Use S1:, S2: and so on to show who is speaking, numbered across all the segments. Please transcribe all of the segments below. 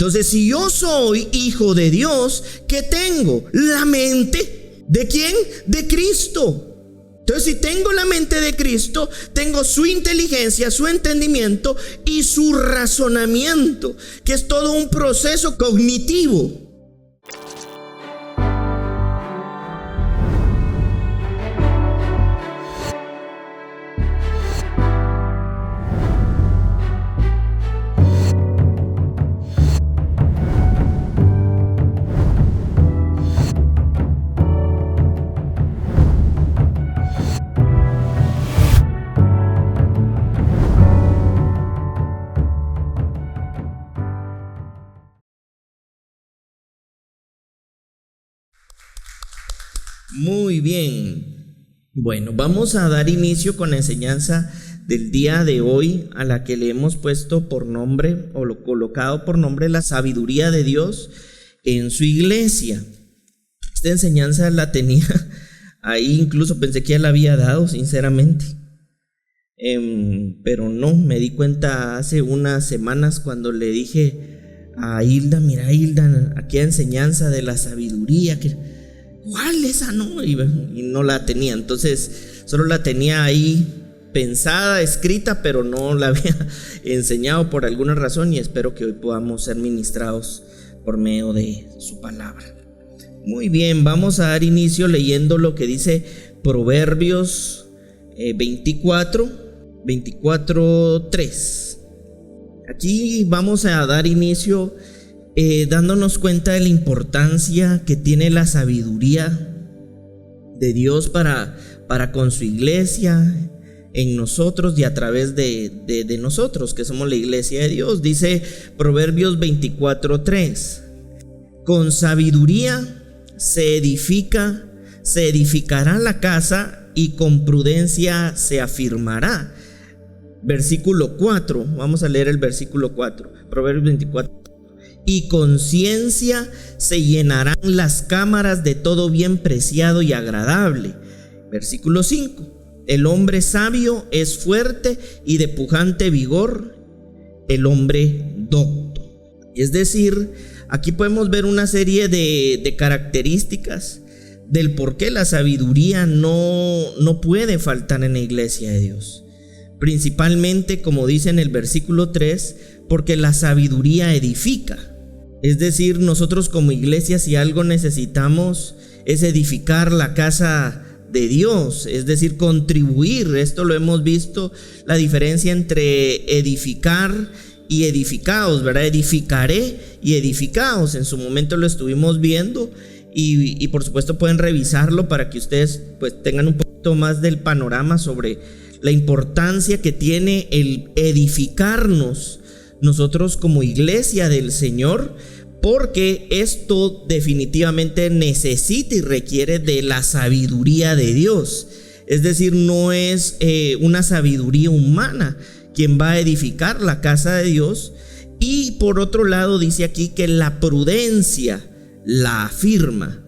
S1: Entonces, si yo soy hijo de Dios, ¿qué tengo? La mente. ¿De quién? De Cristo. Entonces, si tengo la mente de Cristo, tengo su inteligencia, su entendimiento y su razonamiento, que es todo un proceso cognitivo. Muy bien. Bueno, vamos a dar inicio con la enseñanza del día de hoy, a la que le hemos puesto por nombre, o lo colocado por nombre, la sabiduría de Dios en su iglesia. Esta enseñanza la tenía ahí, incluso pensé que ya la había dado, sinceramente. Pero no, me di cuenta hace unas semanas cuando le dije a Hilda: mira, Hilda, aquella enseñanza de la sabiduría, ¿cuál esa? No, y no la tenía. Entonces solo la tenía ahí pensada, escrita, pero no la había enseñado por alguna razón, y espero que hoy podamos ser ministrados por medio de su palabra. Muy bien, vamos a dar inicio leyendo lo que dice Proverbios 24:3. Aquí vamos a dar inicio dándonos cuenta de la importancia que tiene la sabiduría de Dios para con su iglesia, en nosotros y a través de nosotros, que somos la iglesia de Dios. Dice Proverbios 24:3: con sabiduría se edificará la casa, y con prudencia se afirmará. Versículo 4, vamos a leer el versículo 4, Proverbios 24. Y con ciencia se llenarán las cámaras de todo bien preciado y agradable. Versículo 5. El hombre sabio es fuerte y de pujante vigor el hombre docto. Es decir, aquí podemos ver una serie de características del por qué la sabiduría no puede faltar en la iglesia de Dios. Principalmente, como dice en el versículo 3, porque la sabiduría edifica. Es decir, nosotros como iglesia, si algo necesitamos es edificar la casa de Dios, es decir, contribuir. Esto lo hemos visto, la diferencia entre edificar y edificados, ¿verdad? Edificaré y edificados. En su momento lo estuvimos viendo y por supuesto pueden revisarlo para que ustedes pues tengan un poquito más del panorama sobre la importancia que tiene el edificarnos nosotros como iglesia del Señor, porque esto definitivamente necesita y requiere de la sabiduría de Dios. Es decir, no es una sabiduría humana quien va a edificar la casa de Dios. Y por otro lado dice aquí que la prudencia la afirma.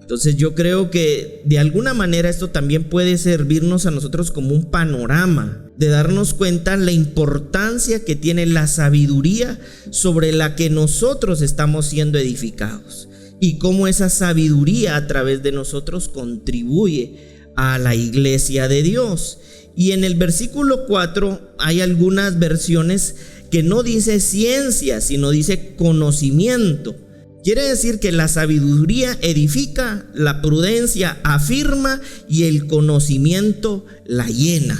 S1: Entonces yo creo que de alguna manera esto también puede servirnos a nosotros como un panorama de darnos cuenta la importancia que tiene la sabiduría sobre la que nosotros estamos siendo edificados, y cómo esa sabiduría a través de nosotros contribuye a la iglesia de Dios. Y en el versículo 4 hay algunas versiones que no dice ciencia, sino dice conocimiento. Quiere decir que la sabiduría edifica, la prudencia afirma y el conocimiento la llena.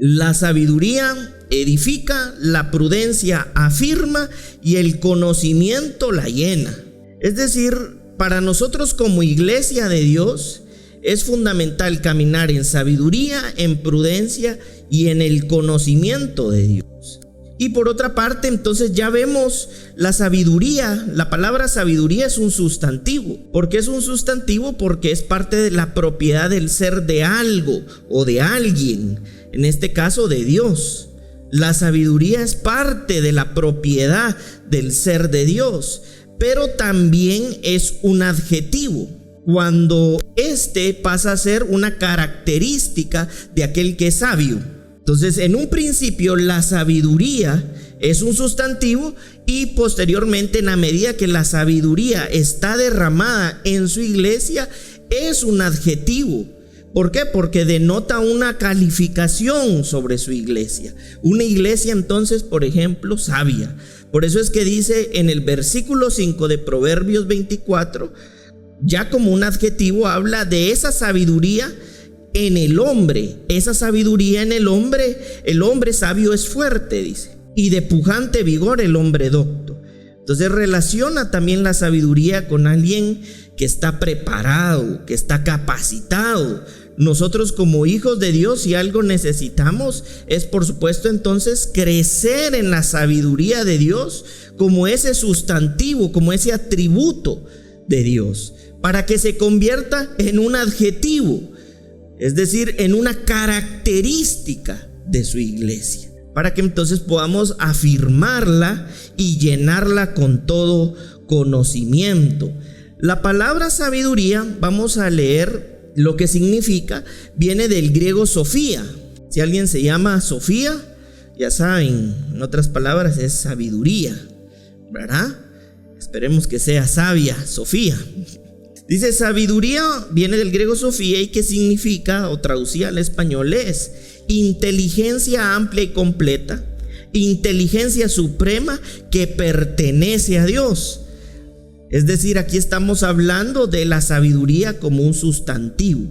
S1: La sabiduría edifica, la prudencia afirma y el conocimiento la llena. Es decir, para nosotros como iglesia de Dios es fundamental caminar en sabiduría, en prudencia y en el conocimiento de Dios. Y por otra parte, entonces ya vemos la sabiduría. La palabra sabiduría es un sustantivo. ¿Por qué es un sustantivo? Porque es parte de la propiedad del ser de algo o de alguien, en este caso de Dios. La sabiduría es parte de la propiedad del ser de Dios, pero también es un adjetivo cuando este pasa a ser una característica de aquel que es sabio. Entonces, en un principio, la sabiduría es un sustantivo, y posteriormente, en la medida que la sabiduría está derramada en su iglesia, es un adjetivo. ¿Por qué? Porque denota una calificación sobre su iglesia. Una iglesia, entonces, por ejemplo, sabia. Por eso es que dice en el versículo 5 de Proverbios 24, ya como un adjetivo, habla de esa sabiduría en el hombre. Esa sabiduría en el hombre sabio es fuerte, dice, y de pujante vigor el hombre docto. Entonces relaciona también la sabiduría con alguien que está preparado, que está capacitado. Nosotros, como hijos de Dios, si algo necesitamos es, por supuesto, entonces crecer en la sabiduría de Dios como ese sustantivo, como ese atributo de Dios, para que se convierta en un adjetivo, es decir, en una característica de su iglesia, para que entonces podamos afirmarla y llenarla con todo conocimiento. La palabra sabiduría, vamos a leer lo que significa, viene del griego Sofía. Si alguien se llama Sofía, ya saben, en otras palabras es sabiduría, ¿verdad? Esperemos que sea sabia, Sofía. Dice sabiduría, viene del griego Sofía, y que significa, o traducida al español, es inteligencia amplia y completa, inteligencia suprema que pertenece a Dios. Es decir, aquí estamos hablando de la sabiduría como un sustantivo,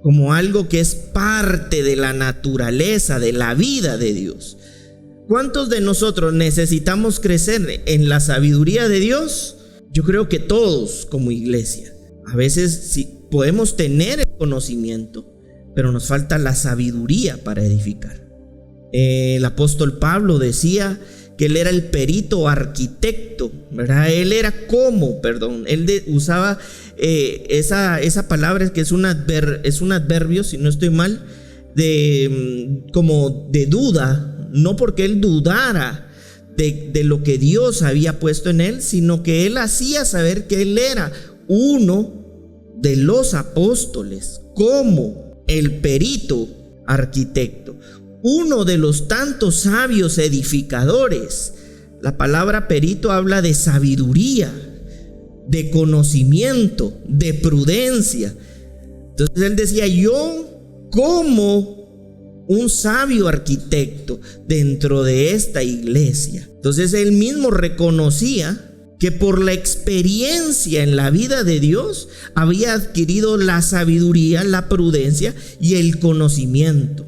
S1: como algo que es parte de la naturaleza, de la vida de Dios. ¿Cuántos de nosotros necesitamos crecer en la sabiduría de Dios? Yo creo que todos, como iglesia. A veces sí podemos tener el conocimiento, pero nos falta la sabiduría para edificar. El apóstol Pablo decía que él era el perito arquitecto, ¿verdad? Él usaba esa palabra que es un adverbio, si no estoy mal, como de duda, no porque él dudara de lo que Dios había puesto en él, sino que él hacía saber que él era uno de los apóstoles, como el perito arquitecto, uno de los tantos sabios edificadores. La palabra perito habla de sabiduría, de conocimiento, de prudencia. Entonces él decía, yo como un sabio arquitecto dentro de esta iglesia. Entonces él mismo reconocía que por la experiencia en la vida de Dios había adquirido la sabiduría, la prudencia y el conocimiento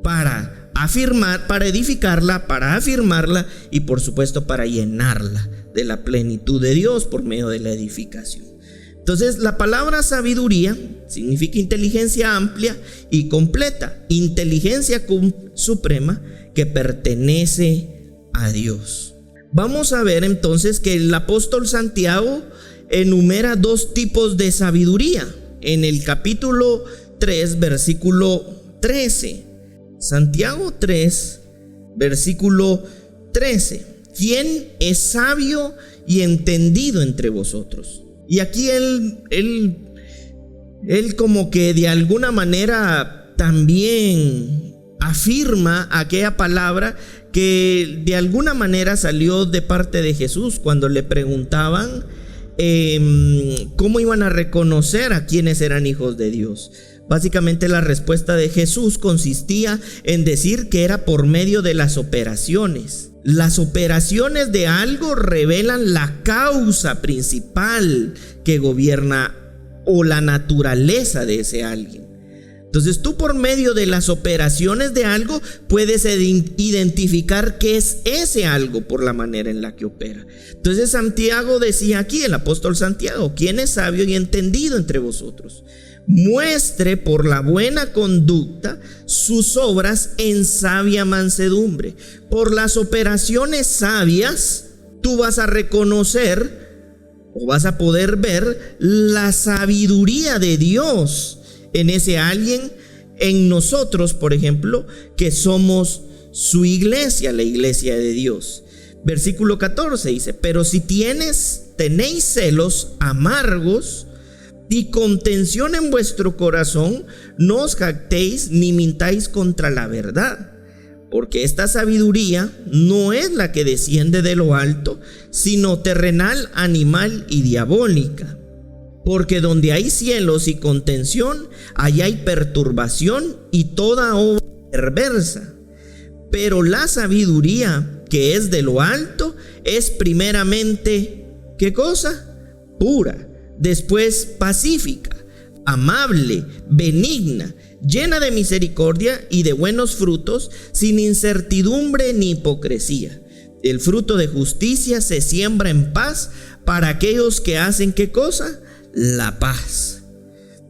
S1: para afirmar, para edificarla, para afirmarla y por supuesto para llenarla de la plenitud de Dios por medio de la edificación. Entonces la palabra sabiduría significa inteligencia amplia y completa, inteligencia suprema que pertenece a Dios. Vamos a ver entonces que el apóstol Santiago enumera dos tipos de sabiduría en el capítulo 3, versículo 13. Santiago 3, versículo 13. ¿Quién es sabio y entendido entre vosotros? Y aquí él como que de alguna manera también afirma aquella palabra que de alguna manera salió de parte de Jesús cuando le preguntaban cómo iban a reconocer a quienes eran hijos de Dios. Básicamente la respuesta de Jesús consistía en decir que era por medio de las operaciones. Las operaciones de algo revelan la causa principal que gobierna o la naturaleza de ese alguien. Entonces tú por medio de las operaciones de algo puedes identificar qué es ese algo por la manera en la que opera. Entonces Santiago decía aquí, el apóstol Santiago, ¿quién es sabio y entendido entre vosotros? Muestre por la buena conducta sus obras en sabia mansedumbre. Por las operaciones sabias tú vas a reconocer o vas a poder ver la sabiduría de Dios en ese alguien, en nosotros, por ejemplo, que somos su iglesia, la iglesia de Dios. Versículo 14 dice: pero si tenéis celos amargos y contención en vuestro corazón, no os jactéis ni mintáis contra la verdad. porque esta sabiduría no es la que desciende de lo alto, sino terrenal, animal y diabólica. Porque donde hay cielos y contención, allá hay perturbación y toda obra perversa. Pero la sabiduría que es de lo alto es primeramente, ¿qué cosa? Pura, después pacífica, amable, benigna, llena de misericordia y de buenos frutos, sin incertidumbre ni hipocresía. El fruto de justicia se siembra en paz para aquellos que hacen, ¿qué cosa? La paz.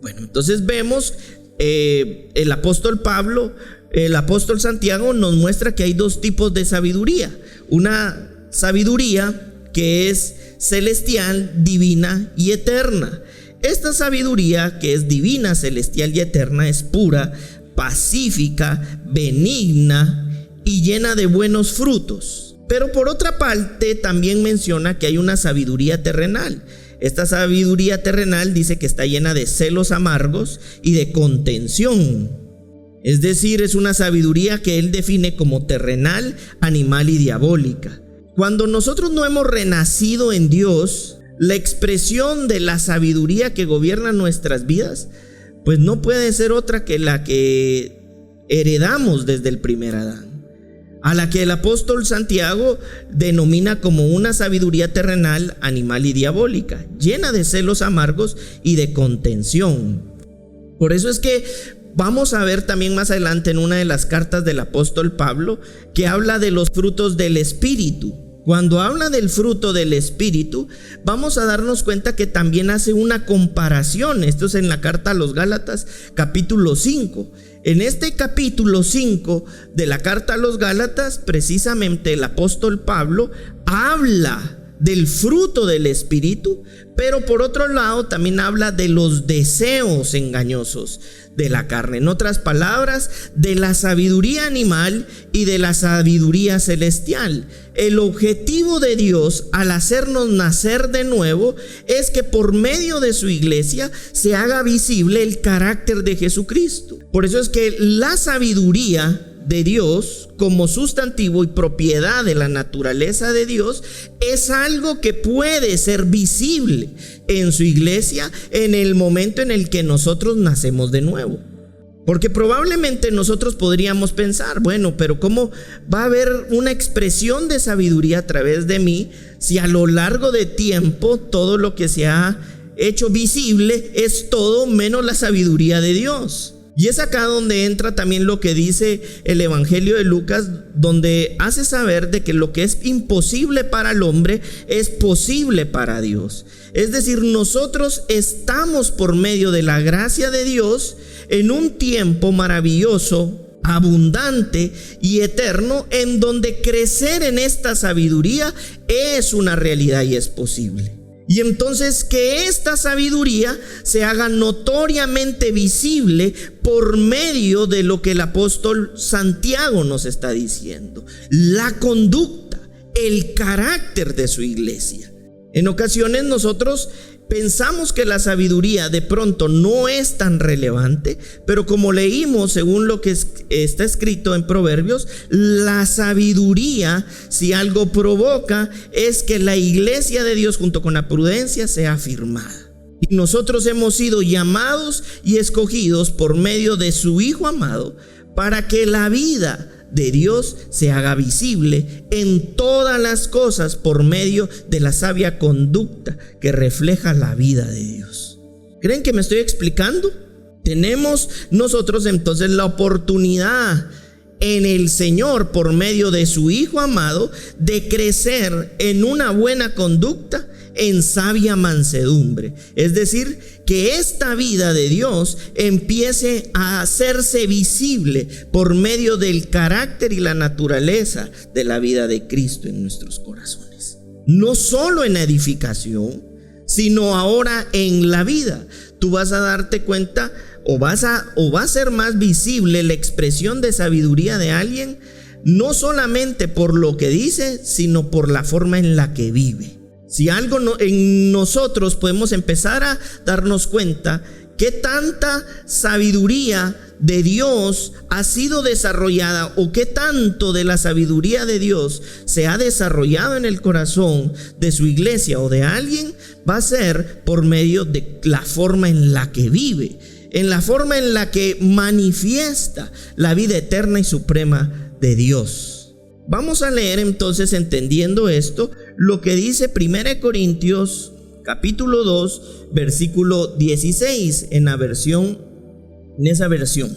S1: Bueno, entonces vemos el apóstol Pablo, el apóstol Santiago nos muestra que hay dos tipos de sabiduría. Una sabiduría que es celestial, divina y eterna. Esta sabiduría que es divina, celestial y eterna es pura, pacífica, benigna y llena de buenos frutos. Pero por otra parte también menciona que hay una sabiduría terrenal. Esta sabiduría terrenal dice que está llena de celos amargos y de contención. Es decir, es una sabiduría que él define como terrenal, animal y diabólica. Cuando nosotros no hemos renacido en Dios, la expresión de la sabiduría que gobierna nuestras vidas, pues no puede ser otra que la que heredamos desde el primer Adán, a la que el apóstol Santiago denomina como una sabiduría terrenal, animal y diabólica, llena de celos amargos y de contención. Por eso es que vamos a ver también más adelante en una de las cartas del apóstol Pablo que habla de los frutos del Espíritu. Cuando habla del fruto del Espíritu, vamos a darnos cuenta que también hace una comparación. Esto es en la carta a los Gálatas, capítulo 5. En este capítulo 5 de la carta a los Gálatas, precisamente el apóstol Pablo habla del fruto del Espíritu, pero por otro lado también habla de los deseos engañosos de la carne. En otras palabras, de la sabiduría animal y de la sabiduría celestial. El objetivo de Dios al hacernos nacer de nuevo es que por medio de su iglesia se haga visible el carácter de Jesucristo. Por eso es que la sabiduría de Dios como sustantivo y propiedad de la naturaleza de Dios es algo que puede ser visible en su iglesia en el momento en el que nosotros nacemos de nuevo. Porque probablemente nosotros podríamos pensar, bueno, pero ¿cómo va a haber una expresión de sabiduría a través de mí si a lo largo de tiempo todo lo que se ha hecho visible es todo menos la sabiduría de Dios? Y es acá donde entra también lo que dice el Evangelio de Lucas, donde hace saber de que lo que es imposible para el hombre es posible para Dios. Es decir, nosotros estamos por medio de la gracia de Dios en un tiempo maravilloso, abundante y eterno, en donde crecer en esta sabiduría es una realidad y es posible. Y entonces que esta sabiduría se haga notoriamente visible por medio de lo que el apóstol Santiago nos está diciendo: la conducta, el carácter de su iglesia. En ocasiones nosotros pensamos que la sabiduría de pronto no es tan relevante, pero como leímos según lo que está escrito en Proverbios, la sabiduría, si algo provoca, es que la iglesia de Dios junto con la prudencia sea afirmada. Y nosotros hemos sido llamados y escogidos por medio de su Hijo amado para que la vida de Dios se haga visible en todas las cosas por medio de la sabia conducta que refleja la vida de Dios. ¿Creen que me estoy explicando? Tenemos nosotros entonces la oportunidad en el Señor por medio de su Hijo amado de crecer en una buena conducta, en sabia mansedumbre. Es decir, que esta vida de Dios empiece a hacerse visible por medio del carácter y la naturaleza de la vida de Cristo en nuestros corazones. No solo en edificación, sino ahora en la vida. Tú vas a darte cuenta o va a ser más visible la expresión de sabiduría de alguien, no solamente por lo que dice, sino por la forma en la que vive. Si algo en nosotros podemos empezar a darnos cuenta ¿qué tanta sabiduría de Dios ha sido desarrollada o qué tanto de la sabiduría de Dios se ha desarrollado en el corazón de su iglesia o de alguien? Va a ser por medio de la forma en la que vive, en la forma en la que manifiesta la vida eterna y suprema de Dios. Vamos a leer entonces, entendiendo esto, lo que dice 1 Corintios capítulo 2, versículo 16, en esa versión.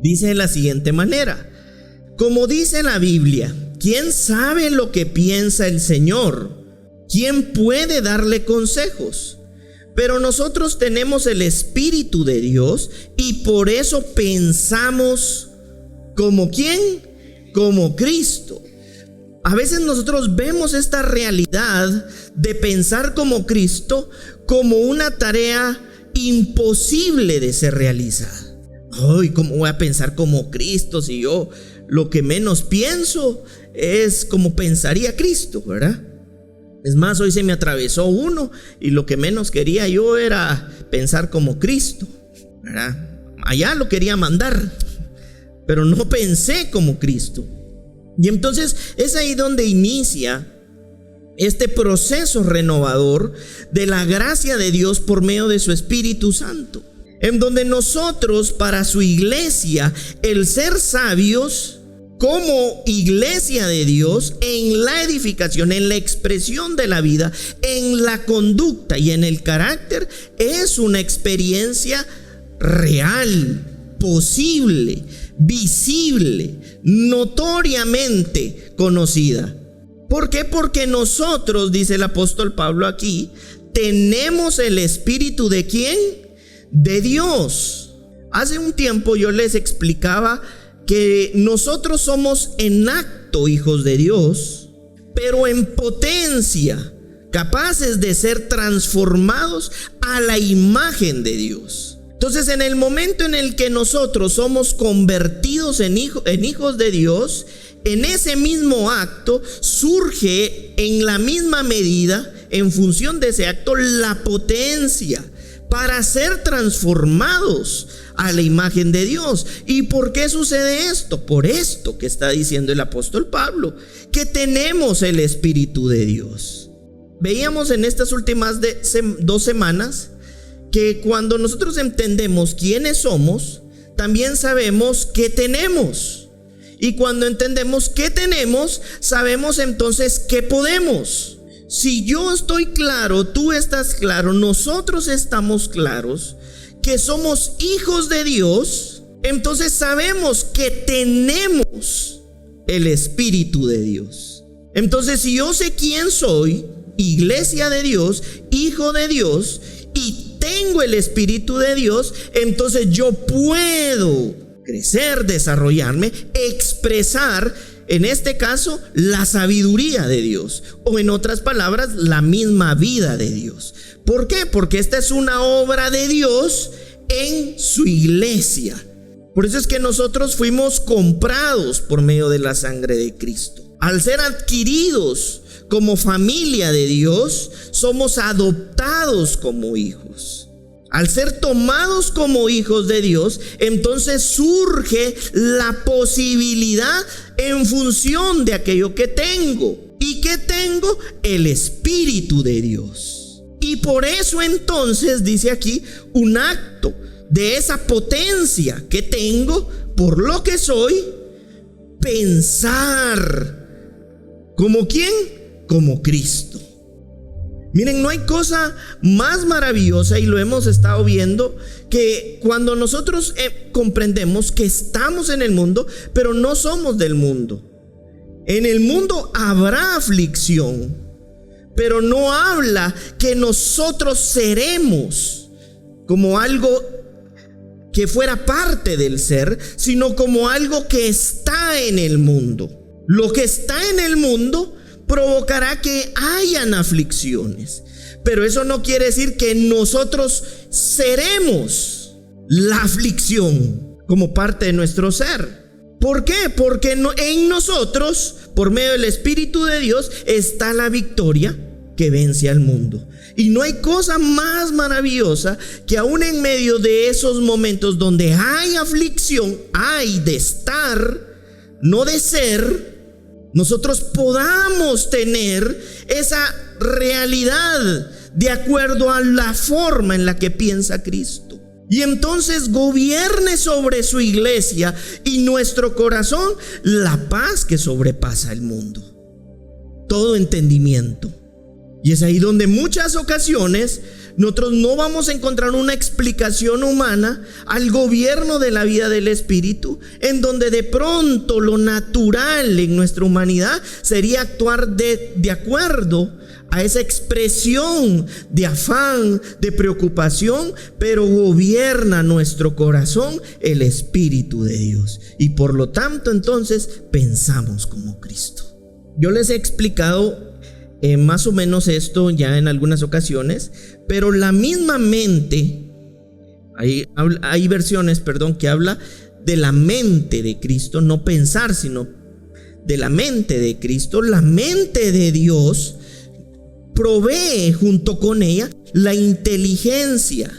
S1: Dice de la siguiente manera: como dice la Biblia, ¿quién sabe lo que piensa el Señor? ¿Quién puede darle consejos? Pero nosotros tenemos el Espíritu de Dios y por eso pensamos ¿como quién? Como Cristo. A veces nosotros vemos esta realidad de pensar como Cristo como una tarea imposible de ser realizada. Ay, ¿cómo voy a pensar como Cristo si yo lo que menos pienso es como pensaría Cristo, ¿verdad? Es más, hoy se me atravesó uno y lo que menos quería yo era pensar como Cristo, ¿verdad? Allá lo quería mandar, pero no pensé como Cristo. Y entonces es ahí donde inicia este proceso renovador de la gracia de Dios por medio de su Espíritu Santo, en donde nosotros, para su iglesia, el ser sabios como iglesia de Dios en la edificación, en la expresión de la vida, en la conducta y en el carácter, es una experiencia real, posible, visible, notoriamente conocida. ¿Por qué? Porque nosotros, dice el apóstol Pablo aquí, tenemos el Espíritu ¿de quién? De Dios. Hace un tiempo yo les explicaba que nosotros somos en acto hijos de Dios, pero en potencia, capaces de ser transformados a la imagen de Dios. Entonces, en el momento en el que nosotros somos convertidos en hijos de Dios, en ese mismo acto surge en la misma medida, en función de ese acto, la potencia para ser transformados a la imagen de Dios. ¿Y por qué sucede esto? Por esto que está diciendo el apóstol Pablo, que tenemos el Espíritu de Dios. Veíamos en estas últimas 2 semanas que cuando nosotros entendemos quiénes somos, también sabemos qué tenemos. Y cuando entendemos qué tenemos, sabemos entonces qué podemos. Si yo estoy claro, tú estás claro, nosotros estamos claros que somos hijos de Dios, entonces sabemos que tenemos el Espíritu de Dios. Entonces, si yo sé quién soy, iglesia de Dios, hijo de Dios, y tengo el Espíritu de Dios, entonces yo puedo crecer, desarrollarme, expresar, en este caso, la sabiduría de Dios, o en otras palabras, la misma vida de Dios. ¿Por qué? Porque esta es una obra de Dios en su iglesia. Por eso es que nosotros fuimos comprados por medio de la sangre de Cristo. Al ser adquiridos como familia de Dios, somos adoptados como hijos. Al ser tomados como hijos de Dios, entonces surge la posibilidad en función de aquello que tengo. ¿Y qué tengo? El Espíritu de Dios. Y por eso entonces dice aquí un acto de esa potencia que tengo por lo que soy, pensar. ¿Como quién? Como Cristo. Miren, no hay cosa más maravillosa, y lo hemos estado viendo, que cuando nosotros comprendemos que estamos en el mundo, pero no somos del mundo. En el mundo habrá aflicción, pero no habla que nosotros seremos como algo que fuera parte del ser, sino como algo que está en el mundo. Lo que está en el mundo provocará que hayan aflicciones, pero eso no quiere decir que nosotros seremos la aflicción como parte de nuestro ser. ¿Por qué? Porque en nosotros, por medio del Espíritu de Dios, está la victoria que vence al mundo. Y no hay cosa más maravillosa que aún en medio de esos momentos donde hay aflicción, hay de estar, no de ser, nosotros podamos tener esa realidad de acuerdo a la forma en la que piensa Cristo. Y entonces gobierne sobre su iglesia y nuestro corazón la paz que sobrepasa el mundo, todo entendimiento. Y es ahí donde muchas ocasiones nosotros no vamos a encontrar una explicación humana al gobierno de la vida del Espíritu, en donde de pronto lo natural en nuestra humanidad sería actuar de acuerdo a esa expresión de afán, de preocupación, pero gobierna nuestro corazón el Espíritu de Dios. Y por lo tanto entonces pensamos como Cristo. Yo les he explicado más o menos esto ya en algunas ocasiones, pero la misma mente, hay versiones, que habla de la mente de Cristo, no pensar, sino de la mente de Cristo. La mente de Dios provee junto con ella la inteligencia,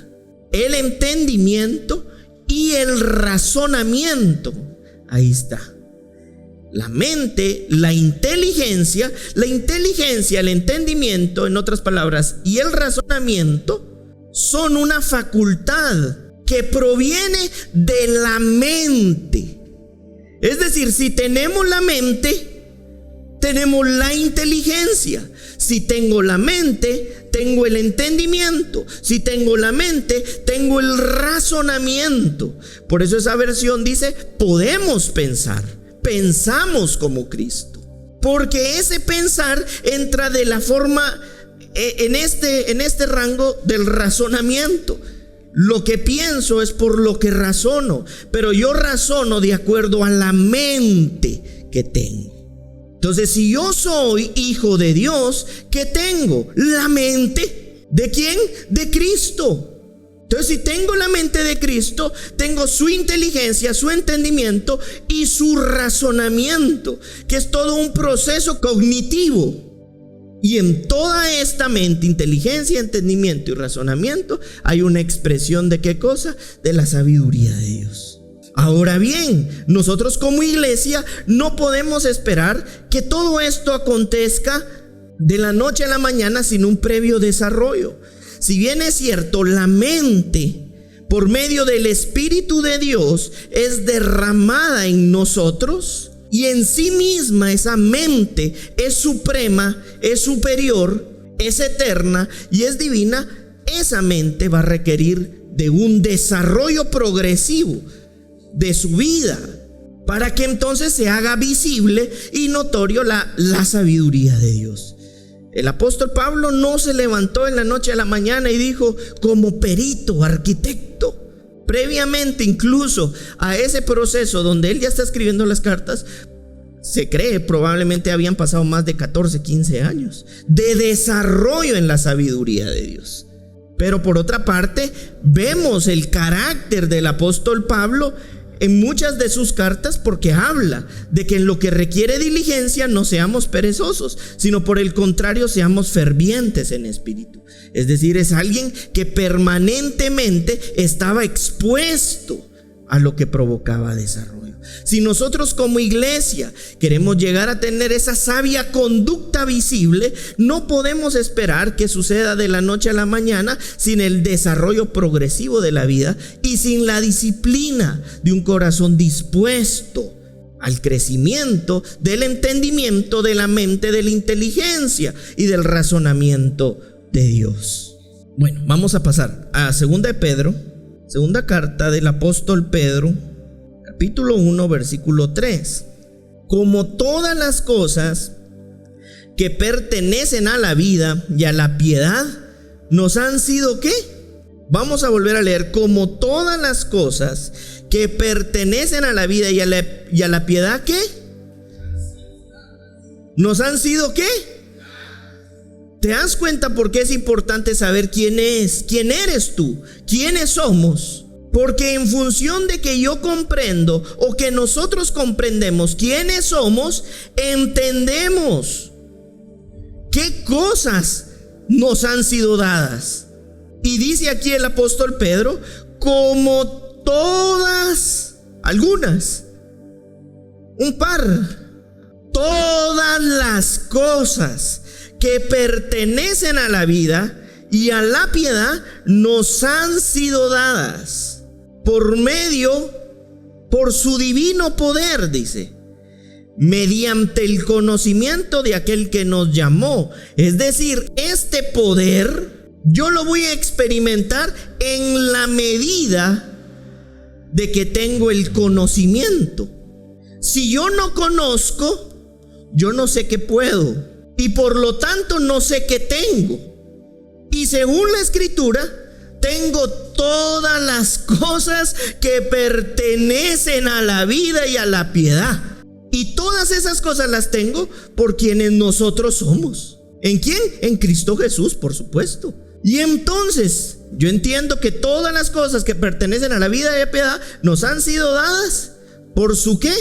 S1: el entendimiento y el razonamiento. Ahí está. La mente, la inteligencia, el entendimiento, en otras palabras, y el razonamiento son una facultad que proviene de la mente. Es decir, si tenemos la mente, tenemos la inteligencia. Si tengo la mente, tengo el entendimiento. Si tengo la mente, tengo el razonamiento. Por eso esa versión dice, podemos pensar. Pensamos como Cristo, porque ese pensar entra de la forma en este rango del razonamiento. Lo que pienso es por lo que razono, pero yo razono de acuerdo a la mente que tengo. Entonces, si yo soy hijo de Dios, ¿qué tengo? La mente. ¿De quién? De Cristo. Entonces, si tengo la mente de Cristo, tengo su inteligencia, su entendimiento y su razonamiento, que es todo un proceso cognitivo. Y en toda esta mente, inteligencia, entendimiento y razonamiento, hay una expresión de ¿qué cosa? De la sabiduría de Dios. Ahora bien, nosotros como iglesia no podemos esperar que todo esto acontezca de la noche a la mañana sin un previo desarrollo. Si bien es cierto, la mente, por medio del Espíritu de Dios, es derramada en nosotros, y en sí misma esa mente es suprema, es superior, es eterna y es divina, esa mente va a requerir de un desarrollo progresivo de su vida, para que entonces se haga visible y notorio la sabiduría de Dios. El apóstol Pablo no se levantó en la noche a la mañana y dijo, como perito, arquitecto. Previamente incluso a ese proceso donde él ya está escribiendo las cartas, se cree probablemente habían pasado más de 14, 15 años de desarrollo en la sabiduría de Dios. Pero por otra parte, vemos el carácter del apóstol Pablo en muchas de sus cartas, porque habla de que en lo que requiere diligencia no seamos perezosos, sino por el contrario seamos fervientes en espíritu. Es decir, es alguien que permanentemente estaba expuesto a lo que provocaba desarrollo. Si nosotros como iglesia queremos llegar a tener esa sabia conducta visible, no podemos esperar que suceda de la noche a la mañana sin el desarrollo progresivo de la vida y sin la disciplina de un corazón dispuesto al crecimiento del entendimiento, de la mente, de la inteligencia y del razonamiento de Dios. Bueno, vamos a pasar a 2 de Pedro, segunda carta del apóstol Pedro, capítulo 1, versículo 3. Como todas las cosas que pertenecen a la vida y a la piedad nos han sido ¿qué? Vamos a volver a leer. Como todas las cosas que pertenecen a la vida y a la piedad ¿qué? Nos han sido ¿qué? ¿Te das cuenta por qué es importante saber quién es? ¿Quién eres tú? ¿Quiénes somos? Porque en función de que yo comprendo o que nosotros comprendemos quiénes somos, entendemos qué cosas nos han sido dadas. Y dice aquí el apóstol Pedro, como todas, algunas, un par, todas las cosas que pertenecen a la vida y a la piedad nos han sido dadas por su divino poder, dice, mediante el conocimiento de aquel que nos llamó. Es decir, este poder yo lo voy a experimentar en la medida de que tengo el conocimiento. Si yo no conozco, yo no sé qué puedo, y por lo tanto no sé qué tengo. Y según la Escritura, tengo todas las cosas que pertenecen a la vida y a la piedad. Y todas esas cosas las tengo por quienes nosotros somos. ¿En quién? En Cristo Jesús, por supuesto. Y entonces yo entiendo que todas las cosas que pertenecen a la vida y a la piedad nos han sido dadas por su ¿qué?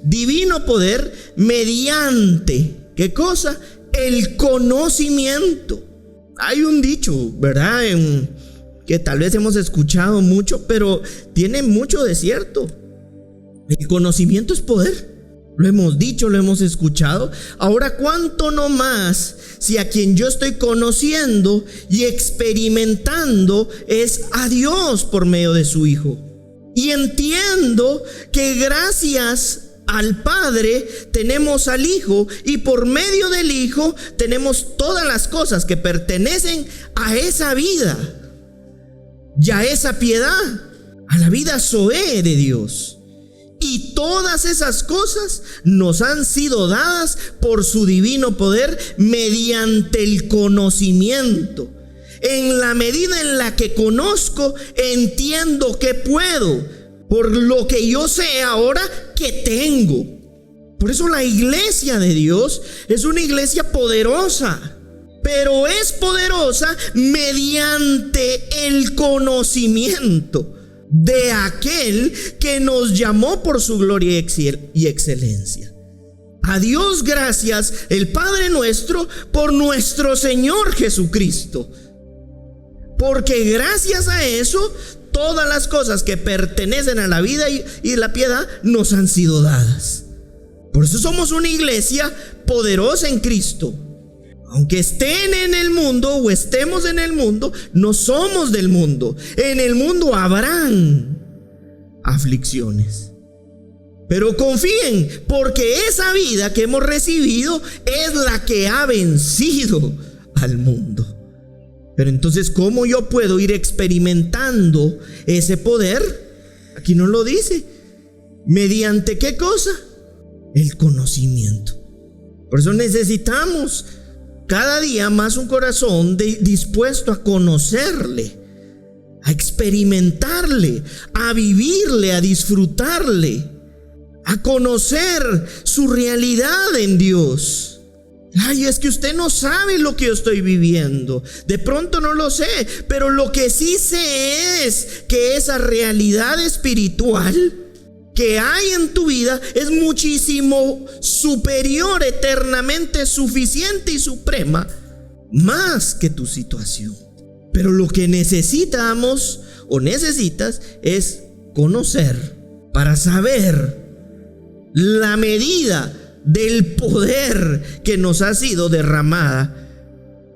S1: Divino poder, mediante ¿qué cosa? El conocimiento. Hay un dicho, ¿verdad? Que tal vez hemos escuchado mucho, pero tiene mucho de cierto. El conocimiento es poder. Lo hemos dicho, lo hemos escuchado. Ahora, ¿cuánto no más si a quien yo estoy conociendo y experimentando es a Dios por medio de su Hijo? Y entiendo que gracias al Padre tenemos al Hijo, y por medio del Hijo tenemos todas las cosas que pertenecen a esa vida y a esa piedad, a la vida zoé de Dios. Y todas esas cosas nos han sido dadas por su divino poder mediante el conocimiento. En la medida en la que conozco, entiendo que puedo, por lo que yo sé ahora que tengo. Por eso la iglesia de Dios es una iglesia poderosa, pero es poderosa mediante el conocimiento de aquel que nos llamó por su gloria y excelencia. A Dios gracias, el Padre nuestro, por nuestro Señor Jesucristo, porque gracias a eso todas las cosas que pertenecen a la vida y la piedad nos han sido dadas. Por eso somos una iglesia poderosa en Cristo. Aunque estén en el mundo o estemos en el mundo, no somos del mundo. En el mundo habrán aflicciones, pero confíen, porque esa vida que hemos recibido es la que ha vencido al mundo. Pero entonces, ¿cómo yo puedo ir experimentando ese poder? Aquí nos lo dice. ¿Mediante qué cosa? El conocimiento. Por eso necesitamos cada día más un corazón dispuesto a conocerle, a experimentarle, a vivirle, a disfrutarle, a conocer su realidad en Dios. Ay, es que usted no sabe lo que yo estoy viviendo. De pronto no lo sé, pero lo que sí sé es que esa realidad espiritual que hay en tu vida es muchísimo superior, eternamente suficiente y suprema, más que tu situación. Pero lo que necesitamos o necesitas es conocer para saber la medida del poder que nos ha sido derramada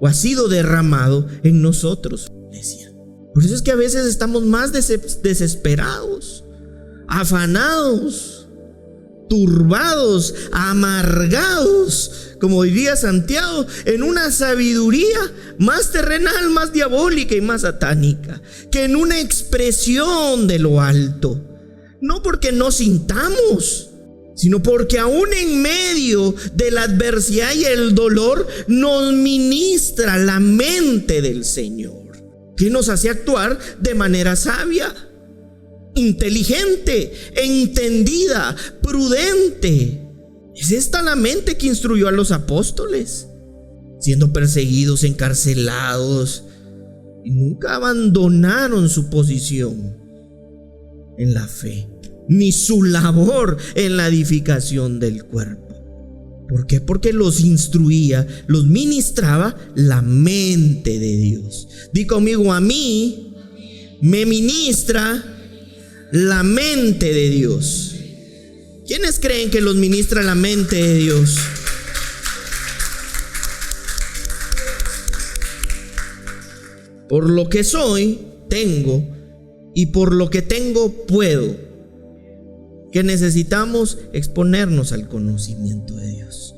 S1: o ha sido derramado en nosotros, iglesia. Por eso es que a veces estamos más desesperados, afanados, turbados, amargados, como diría Santiago, en una sabiduría más terrenal, más diabólica y más satánica, que en una expresión de lo alto. No porque no sintamos, sino porque aún en medio de la adversidad y el dolor nos ministra la mente del Señor, que nos hace actuar de manera sabia, inteligente, entendida, prudente. Es esta la mente que instruyó a los apóstoles, siendo perseguidos, encarcelados, y nunca abandonaron su posición en la fe, ni su labor en la edificación del cuerpo. ¿Por qué? Porque los instruía, los ministraba la mente de Dios. Di conmigo: a mí me ministra la mente de Dios. ¿Quiénes creen que los ministra la mente de Dios? Por lo que soy, tengo, y por lo que tengo, puedo. Que necesitamos exponernos al conocimiento de Dios.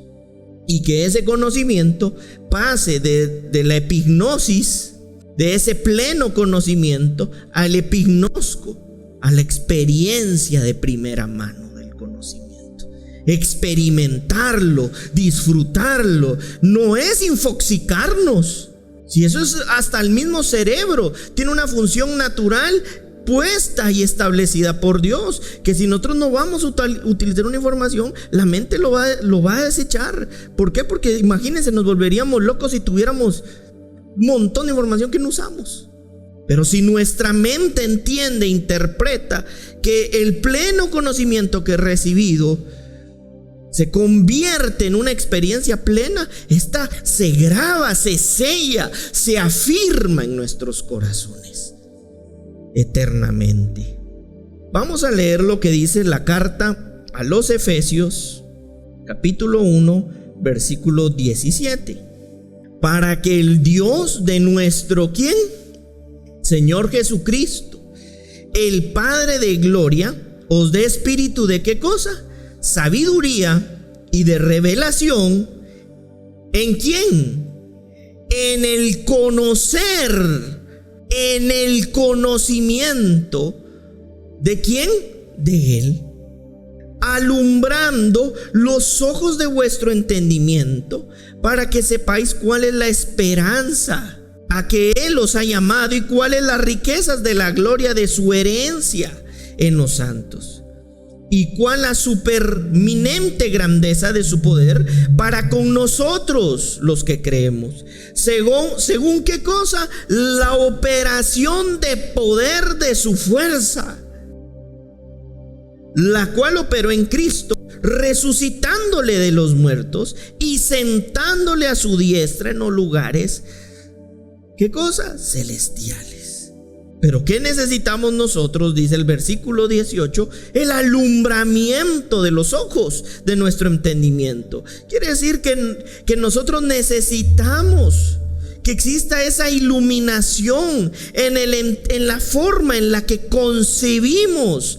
S1: Y que ese conocimiento pase de la epignosis, de ese pleno conocimiento, al epignosco, a la experiencia de primera mano del conocimiento. Experimentarlo, disfrutarlo, no es infoxicarnos. Si eso es, hasta el mismo cerebro tiene una función natural puesta y establecida por Dios, que si nosotros no vamos a utilizar una información, la mente lo va a desechar. ¿Por qué? Porque imagínense, nos volveríamos locos si tuviéramos un montón de información que no usamos. Pero si nuestra mente entiende, interpreta que el pleno conocimiento que he recibido se convierte en una experiencia plena, esta se graba, se sella, se afirma en nuestros corazones eternamente. Vamos a leer lo que dice la carta a los Efesios, capítulo 1, versículo 17. Para que el Dios de nuestro, ¿quién? Señor Jesucristo, el Padre de gloria, os dé espíritu de ¿qué cosa? Sabiduría y de revelación. ¿En quién? En el conocer, en el conocimiento. ¿De quién? De Él. Alumbrando los ojos de vuestro entendimiento, para que sepáis cuál es la esperanza a que Él os ha llamado y cuáles las riquezas de la gloria de su herencia en los santos, y cuál la superminente grandeza de su poder para con nosotros los que creemos, según qué cosa, la operación de poder de su fuerza, la cual operó en Cristo, resucitándole de los muertos y sentándole a su diestra en los lugares, ¿qué cosa? Celestiales. Pero ¿qué necesitamos nosotros? Dice el versículo 18, el alumbramiento de los ojos de nuestro entendimiento. Quiere decir que nosotros necesitamos que exista esa iluminación en la forma en la que concebimos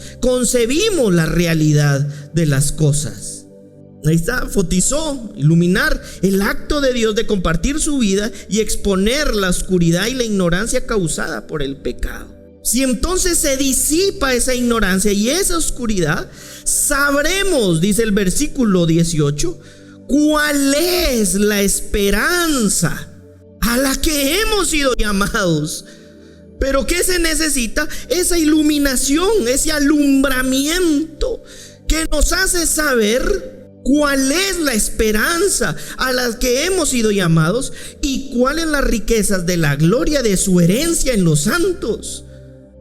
S1: la realidad de las cosas. Ahí está, fotizó, iluminar, el acto de Dios de compartir su vida y exponer la oscuridad y la ignorancia causada por el pecado. Si entonces se disipa esa ignorancia y esa oscuridad, sabremos, dice el versículo 18, cuál es la esperanza a la que hemos sido llamados. Pero ¿qué se necesita? Esa iluminación, ese alumbramiento que nos hace saber cuál es la esperanza a la que hemos sido llamados y cuáles las riquezas de la gloria de su herencia en los santos.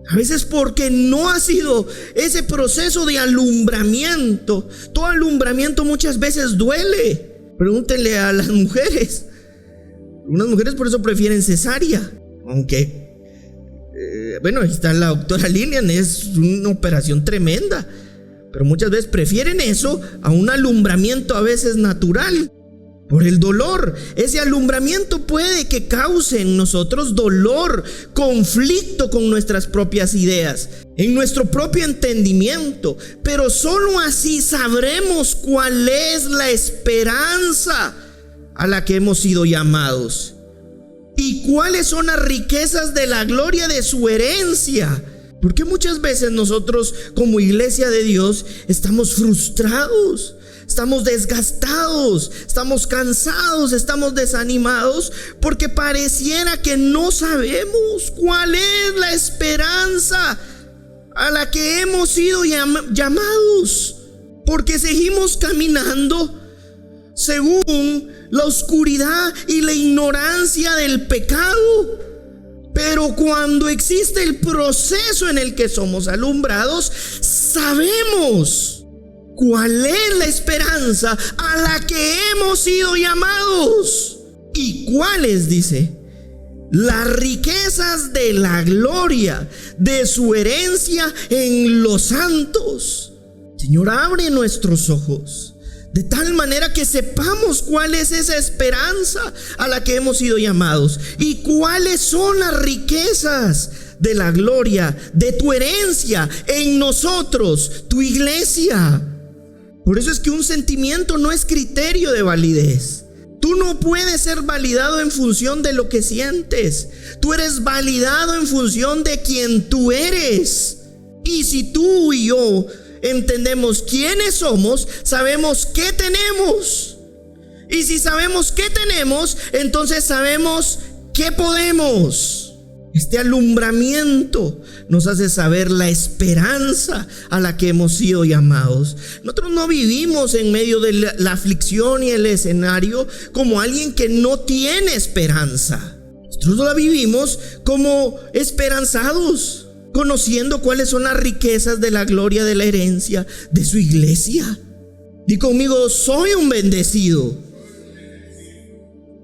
S1: A veces porque no ha sido ese proceso de alumbramiento. Todo alumbramiento muchas veces duele. Pregúntenle a las mujeres. Algunas mujeres por eso prefieren cesárea, aunque bueno, ahí está la doctora Lilian, es una operación tremenda, pero muchas veces prefieren eso a un alumbramiento a veces natural, por el dolor. Ese alumbramiento puede que cause en nosotros dolor, conflicto con nuestras propias ideas, en nuestro propio entendimiento, pero solo así sabremos cuál es la esperanza a la que hemos sido llamados y cuáles son las riquezas de la gloria de su herencia. Porque muchas veces nosotros como iglesia de Dios estamos frustrados, estamos desgastados, estamos cansados, estamos desanimados, porque pareciera que no sabemos cuál es la esperanza a la que hemos sido llamados, porque seguimos caminando según la oscuridad y la ignorancia del pecado. Pero cuando existe el proceso en el que somos alumbrados, sabemos ¿Cuál es la esperanza a la que hemos sido llamados? ¿Y cuáles? Dice, las riquezas de la gloria de su herencia en los santos. Señor, abre nuestros ojos de tal manera que sepamos cuál es esa esperanza a la que hemos sido llamados y cuáles son las riquezas de la gloria de tu herencia en nosotros, tu iglesia. Por eso es que un sentimiento no es criterio de validez. Tú no puedes ser validado en función de lo que sientes. Tú eres validado en función de quien tú eres. Y si tú y yo entendemos quiénes somos, sabemos qué tenemos. Y si sabemos qué tenemos, entonces sabemos qué podemos. Este alumbramiento nos hace saber la esperanza a la que hemos sido llamados. Nosotros no vivimos en medio de la aflicción y el escenario como alguien que no tiene esperanza. Nosotros la vivimos como esperanzados, conociendo cuáles son las riquezas de la gloria de la herencia de su iglesia. Di conmigo, soy un bendecido.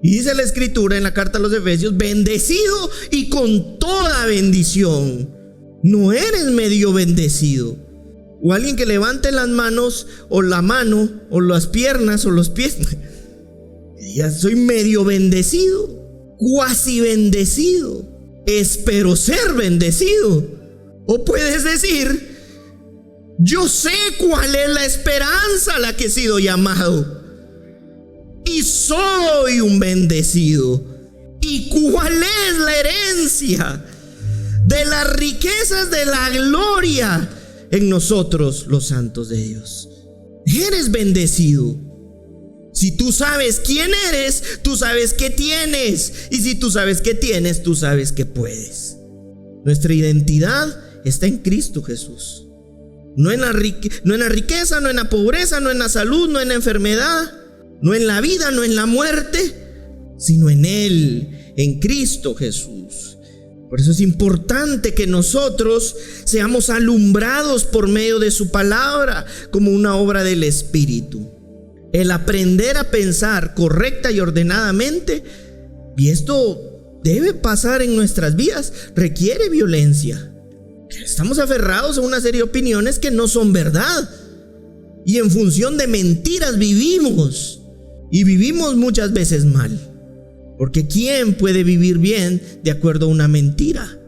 S1: Y dice la escritura en la carta a los Efesios, bendecido y con toda bendición. No eres medio bendecido. O alguien que levante las manos, o la mano, o las piernas, o los pies. Ya soy medio bendecido, cuasi bendecido. Espero ser bendecido. O puedes decir, yo sé cuál es la esperanza a la que he sido llamado. Y soy un bendecido. ¿Y cuál es la herencia de las riquezas de la gloria en nosotros, los santos de Dios? Eres bendecido. Si tú sabes quién eres, tú sabes qué tienes. Y si tú sabes qué tienes, tú sabes qué puedes. Nuestra identidad está en Cristo Jesús. No en la riqueza, no en la pobreza, no en la salud, no en la enfermedad, no en la vida, no en la muerte, sino en Él, en Cristo Jesús. Por eso es importante que nosotros seamos alumbrados por medio de su palabra como una obra del Espíritu. El aprender a pensar correcta y ordenadamente, y esto debe pasar en nuestras vidas, requiere violencia. Estamos aferrados a una serie de opiniones que no son verdad, y en función de mentiras vivimos. Y vivimos muchas veces mal, porque ¿quién puede vivir bien de acuerdo a una mentira?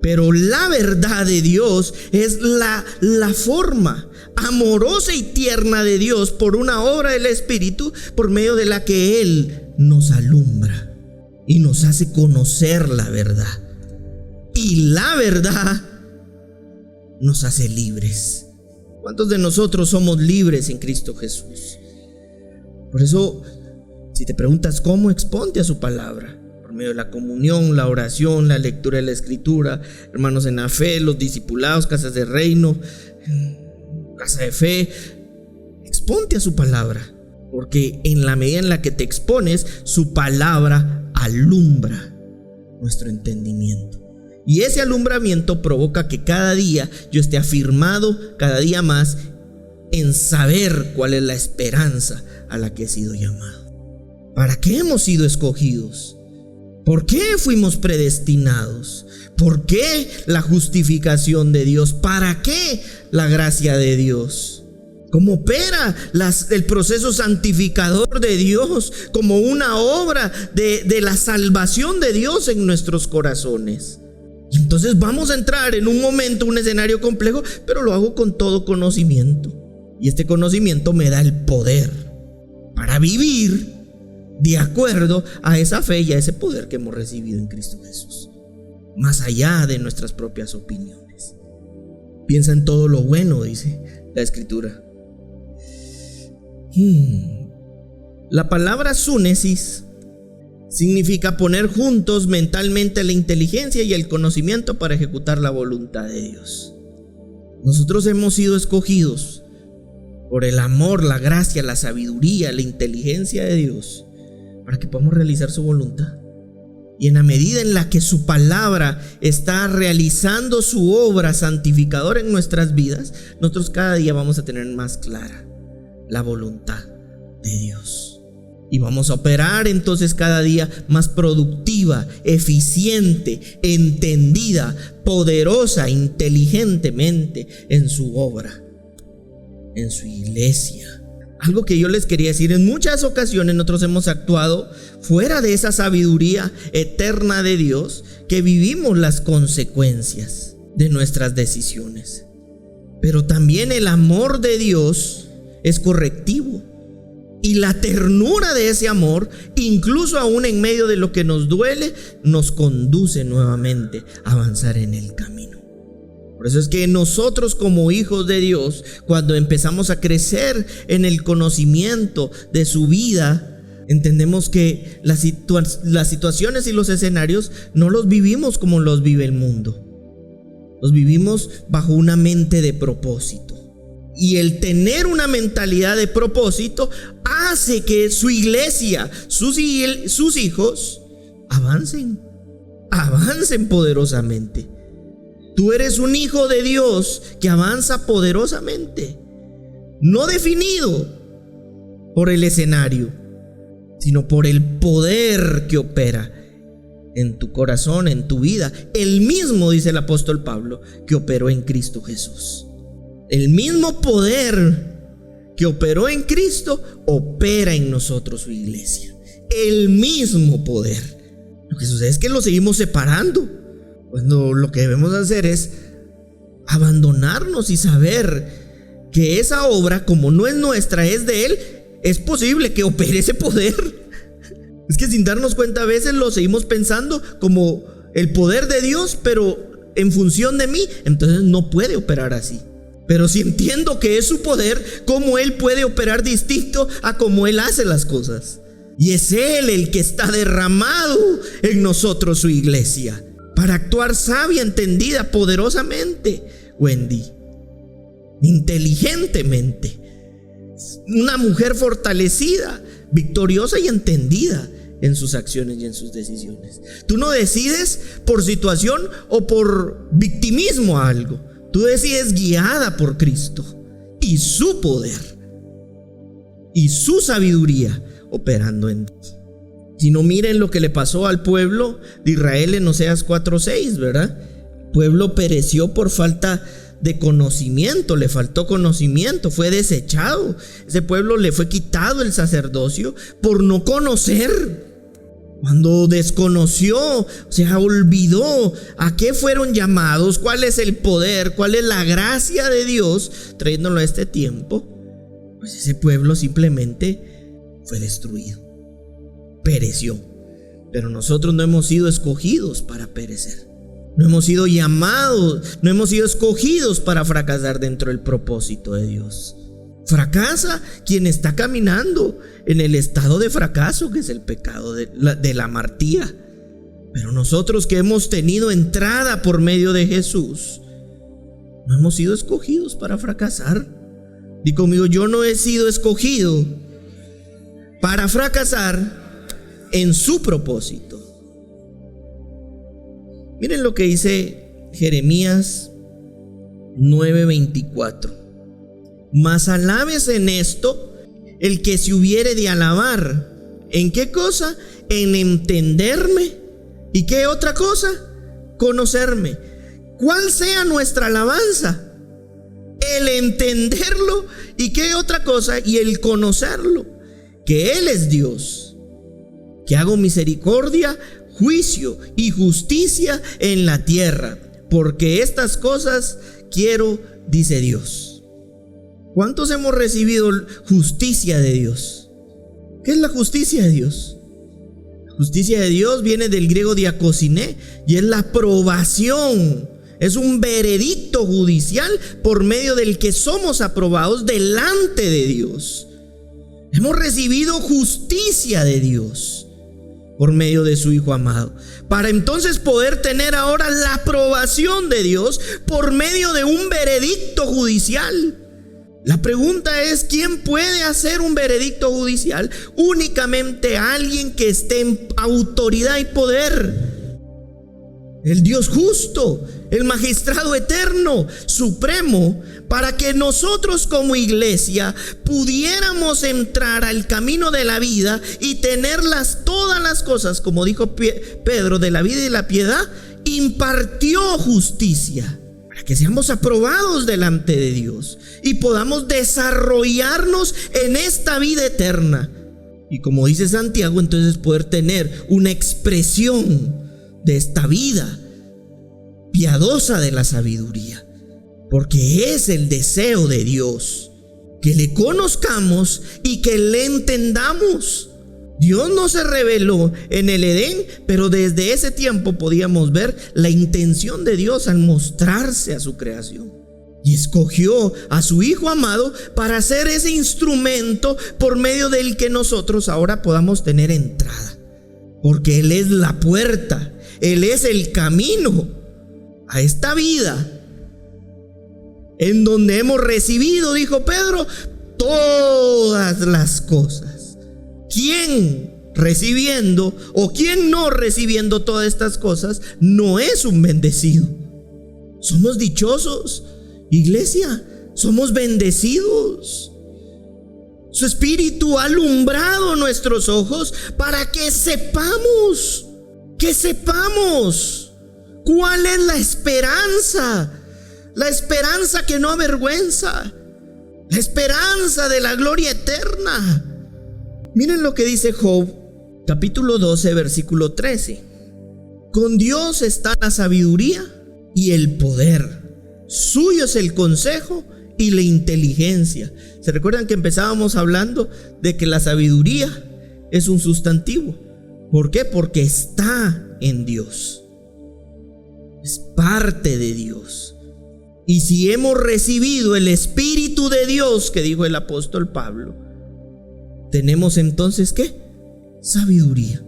S1: Pero la verdad de Dios es la forma amorosa y tierna de Dios por una obra del Espíritu, por medio de la que Él nos alumbra y nos hace conocer la verdad. Y la verdad nos hace libres. ¿Cuántos de nosotros somos libres en Cristo Jesús? Por eso, si te preguntas cómo, exponte a su palabra. Por medio de la comunión, la oración, la lectura de la escritura, hermanos en la fe, los discipulados, casas de reino, casa de fe. Exponte a su palabra, porque en la medida en la que te expones, su palabra alumbra nuestro entendimiento. Y ese alumbramiento provoca que cada día yo esté afirmado, cada día más, en saber cuál es la esperanza a la que he sido llamado. ¿Para qué hemos sido escogidos? ¿Por qué fuimos predestinados? ¿Por qué la justificación de Dios? ¿Para qué la gracia de Dios? ¿Cómo opera el proceso santificador de Dios como una obra de la salvación de Dios en nuestros corazones? Y entonces vamos a entrar en un momento, un escenario complejo, pero lo hago con todo conocimiento. Y este conocimiento me da el poder para vivir de acuerdo a esa fe y a ese poder que hemos recibido en Cristo Jesús, más allá de nuestras propias opiniones. Piensa en todo lo bueno, dice la Escritura. La palabra súnesis significa poner juntos mentalmente la inteligencia y el conocimiento para ejecutar la voluntad de Dios. Nosotros hemos sido escogidos por el amor, la gracia, la sabiduría, la inteligencia de Dios, para que podamos realizar su voluntad. Y en la medida en la que su palabra está realizando su obra santificadora en nuestras vidas, nosotros cada día vamos a tener más clara la voluntad de Dios. Y vamos a operar entonces cada día más productiva, eficiente, entendida, poderosa, inteligentemente en su obra, en su iglesia. Algo que yo les quería decir, en muchas ocasiones nosotros hemos actuado fuera de esa sabiduría eterna de Dios, que vivimos las consecuencias de nuestras decisiones. Pero también el amor de Dios es correctivo. Y la ternura de ese amor, incluso aún en medio de lo que nos duele, nos conduce nuevamente a avanzar en el camino. Por eso es que nosotros como hijos de Dios, cuando empezamos a crecer en el conocimiento de su vida, entendemos que las situaciones y los escenarios no los vivimos como los vive el mundo. Los vivimos bajo una mente de propósito. Y el tener una mentalidad de propósito hace que su iglesia, sus hijos, avancen poderosamente. Tú eres un hijo de Dios que avanza poderosamente, no definido por el escenario, sino por el poder que opera en tu corazón, en tu vida. El mismo, dice el apóstol Pablo, que operó en Cristo Jesús. El mismo poder que operó en Cristo opera en nosotros, su iglesia. El mismo poder. Lo que sucede es que lo seguimos separando, cuando lo que debemos hacer es abandonarnos y saber que esa obra, como no es nuestra, es de Él. Es posible que opere ese poder. Es que sin darnos cuenta a veces lo seguimos pensando como el poder de Dios, pero en función de mí. Entonces no puede operar así. Pero si entiendo que es su poder, ¿cómo Él puede operar distinto a cómo Él hace las cosas? Y es Él el que está derramado en nosotros, su iglesia, para actuar sabia, entendida, poderosamente, Wendy, inteligentemente. Una mujer fortalecida, victoriosa y entendida en sus acciones y en sus decisiones. Tú no decides por situación o por victimismo a algo. Tú decides guiada por Cristo y su poder y su sabiduría operando en ti. Si no, miren lo que le pasó al pueblo de Israel en Oseas 4:6, ¿verdad? El pueblo pereció por falta de conocimiento, le faltó conocimiento, fue desechado. Ese pueblo le fue quitado el sacerdocio por no conocer. Cuando desconoció, o sea, olvidó a qué fueron llamados, cuál es el poder, cuál es la gracia de Dios trayéndolo a este tiempo, pues ese pueblo simplemente fue destruido, pereció. Pero nosotros no hemos sido escogidos para perecer. No hemos sido llamados, no hemos sido escogidos para fracasar dentro del propósito de Dios. Fracasa quien está caminando en el estado de fracaso, que es el pecado de la amartía. Pero nosotros que hemos tenido entrada por medio de Jesús, no hemos sido escogidos para fracasar. Di conmigo: yo no he sido escogido para fracasar en su propósito. Miren lo que dice Jeremías 9:24. Mas alabes en esto el que se hubiere de alabar. ¿En qué cosa? En entenderme. ¿Y qué otra cosa? Conocerme. ¿Cuál sea nuestra alabanza? El entenderlo. ¿Y qué otra cosa? Y el conocerlo. Que Él es Dios, que hago misericordia, juicio y justicia en la tierra, porque estas cosas quiero, dice Dios. ¿Cuántos hemos recibido justicia de Dios? ¿Qué es la justicia de Dios? La justicia de Dios viene del griego diakosiné y es la aprobación. Es un veredicto judicial por medio del que somos aprobados delante de Dios. Hemos recibido justicia de Dios por medio de su Hijo amado, para entonces poder tener ahora la aprobación de Dios por medio de un veredicto judicial. La pregunta es: ¿quién puede hacer un veredicto judicial? Únicamente alguien que esté en autoridad y poder. El Dios justo, el magistrado eterno, supremo, para que nosotros como iglesia pudiéramos entrar al camino de la vida y tenerlas todas las cosas, como dijo Pedro, de la vida y la piedad, impartió justicia. Para que seamos aprobados delante de Dios y podamos desarrollarnos en esta vida eterna. Y como dice Santiago, entonces poder tener una expresión de esta vida piadosa de la sabiduría. Porque es el deseo de Dios que le conozcamos y que le entendamos. Dios no se reveló en el Edén, pero desde ese tiempo podíamos ver la intención de Dios al mostrarse a su creación. Y escogió a su Hijo amado para ser ese instrumento por medio del que nosotros ahora podamos tener entrada. Porque Él es la puerta, Él es el camino a esta vida, en donde hemos recibido, dijo Pedro, todas las cosas. ¿Quién recibiendo o quién no recibiendo todas estas cosas no es un bendecido? Somos dichosos, iglesia, somos bendecidos. Su Espíritu ha alumbrado nuestros ojos para que sepamos cuál es la esperanza que no avergüenza, la esperanza de la gloria eterna. Miren lo que dice Job, capítulo 12, versículo 13. Con Dios está la sabiduría y el poder. Suyo es el consejo y la inteligencia. ¿Se recuerdan que empezábamos hablando de que la sabiduría es un sustantivo? ¿Por qué? Porque está en Dios. Es parte de Dios. Y si hemos recibido el Espíritu de Dios, que dijo el apóstol Pablo, tenemos entonces ¿qué? Sabiduría.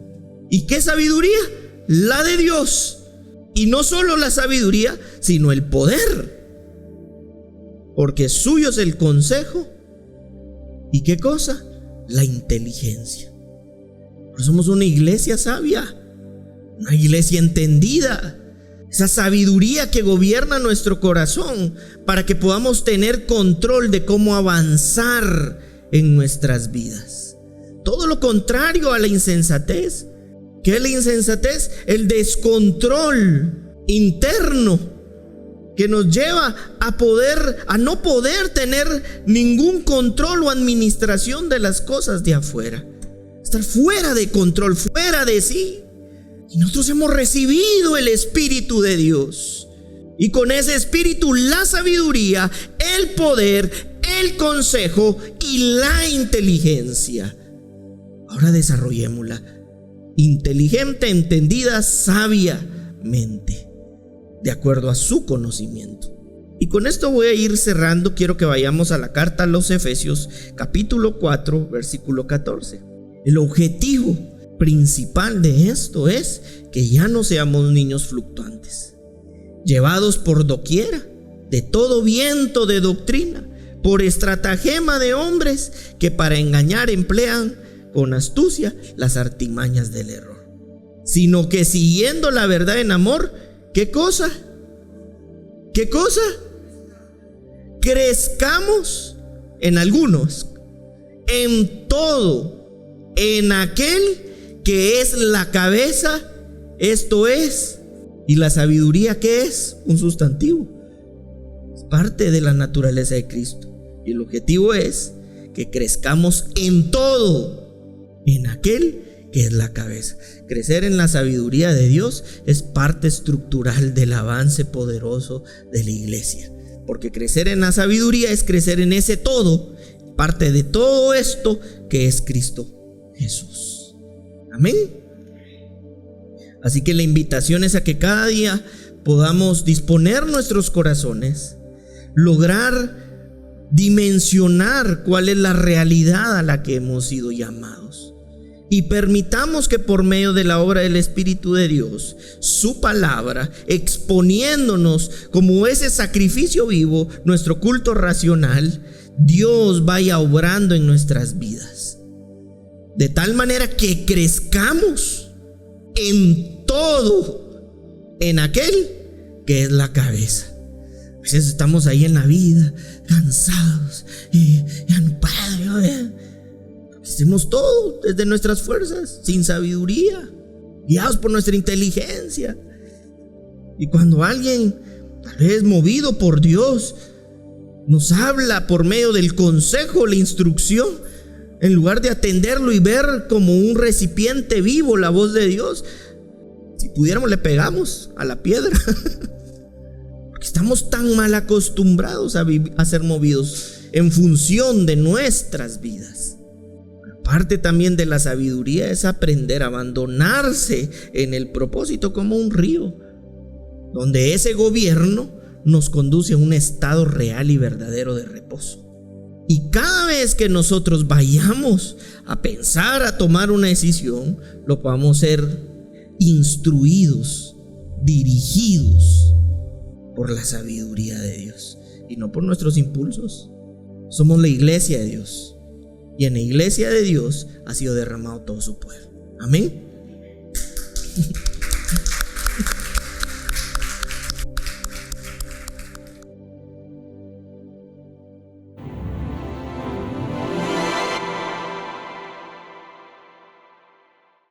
S1: ¿Y qué sabiduría? La de Dios. Y no solo la sabiduría, sino el poder. Porque suyo es el consejo. ¿Y qué cosa? La inteligencia. Porque somos una iglesia sabia, una iglesia entendida. Esa sabiduría que gobierna nuestro corazón para que podamos tener control de cómo avanzar en nuestras vidas. Todo lo contrario a la insensatez. ¿Qué es la insensatez? El descontrol interno que nos lleva a no poder tener ningún control o administración de las cosas de afuera. Estar fuera de control, fuera de sí. Y nosotros hemos recibido el Espíritu de Dios. Y con ese Espíritu la sabiduría, el poder, el consejo y la inteligencia. Ahora desarrollémosla. Inteligente, entendida, sabiamente, de acuerdo a su conocimiento. Y con esto voy a ir cerrando. Quiero que vayamos a la carta a los Efesios, capítulo 4, versículo 14. El objetivo principal de esto es que ya no seamos niños fluctuantes, llevados por doquiera de todo viento de doctrina, por estratagema de hombres que para engañar emplean con astucia las artimañas del error, sino que siguiendo la verdad en amor, ¿qué cosa? ¿Qué cosa? Crezcamos en algunos, en todo, en aquel que es la cabeza, esto es, y la sabiduría, ¿qué es? Un sustantivo, es parte de la naturaleza de Cristo. Y el objetivo es que crezcamos en todo, en aquel que es la cabeza. Crecer en la sabiduría de Dios es parte estructural del avance poderoso de la iglesia. Porque crecer en la sabiduría es crecer en ese todo, parte de todo esto que es Cristo Jesús. Amén. Así que la invitación es a que cada día podamos disponer nuestros corazones, lograr dimensionar cuál es la realidad a la que hemos sido llamados. Y permitamos que por medio de la obra del Espíritu de Dios, su palabra, exponiéndonos como ese sacrificio vivo, nuestro culto racional, Dios vaya obrando en nuestras vidas, de tal manera que crezcamos en todo en aquel que es la cabeza. A veces estamos ahí en la vida cansados y ya no puedo. Hacemos todo desde nuestras fuerzas, sin sabiduría, guiados por nuestra inteligencia. Y cuando alguien, tal vez movido por Dios, nos habla por medio del consejo, la instrucción, en lugar de atenderlo y ver como un recipiente vivo la voz de Dios, si pudiéramos le pegamos a la piedra. Porque estamos tan mal acostumbrados a ser movidos en función de nuestras vidas. Parte también de la sabiduría es aprender a abandonarse en el propósito como un río, donde ese gobierno nos conduce a un estado real y verdadero de reposo. Y cada vez que nosotros vayamos a pensar, a tomar una decisión, lo podamos ser instruidos, dirigidos por la sabiduría de Dios y no por nuestros impulsos. Somos la iglesia de Dios, y en la iglesia de Dios ha sido derramado todo su poder. Amén.